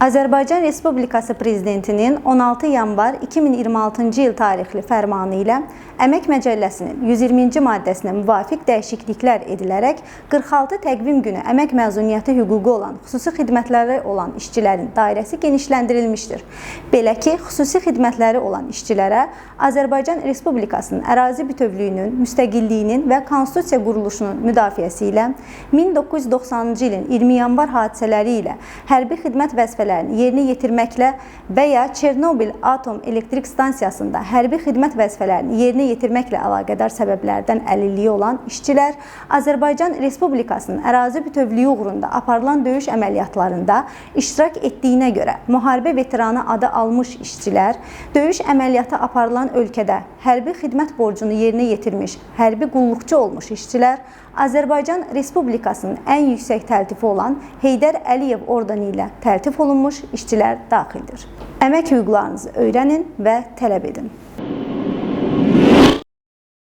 Azərbaycan Respublikası Prezidentinin 16 yanvar 2026-cı il tarixli fərmanı ilə Əmək Məcəlləsinin 120-ci maddəsinə müvafiq dəyişikliklər edilərək 46 təqvim günü əmək məzuniyyəti hüququ olan xüsusi xidmətləri olan işçilərin dairəsi genişləndirilmişdir. Belə ki, xüsusi xidmətləri olan işçilərə Azərbaycan Respublikasının ərazi bütövlüyünün, müstəqilliyinin və konstitusiya quruluşunun müdafiəsi ilə 1990-cı ilin 20 yanvar hadisələri ilə hərbi xidmət vəzifələrini yerinə yetirməklə və ya Çernobil Atom Elektrik Stansiyasında hərbi xidmət vəzifələrini yerinə yetirməklə əlaqədar səbəblərdən əlilliyi olan işçilər Azərbaycan Respublikasının ərazi bütövlüyü uğrunda aparılan döyüş əməliyyatlarında iştirak etdiyinə görə müharibə veteranı adı almış işçilər, döyüş əməliyyatı aparılan ölkədə hərbi xidmət borcunu yerinə yetirmiş, hərbi qulluqçu olmuş işçilər, Azərbaycan Respublikasının ən yüksək təltifi olan Heydər Əliyev ordeni ilə təltif olunmuş işçilər daxildir. Əmək hüquqlarınızı öyrənin və tələb edin.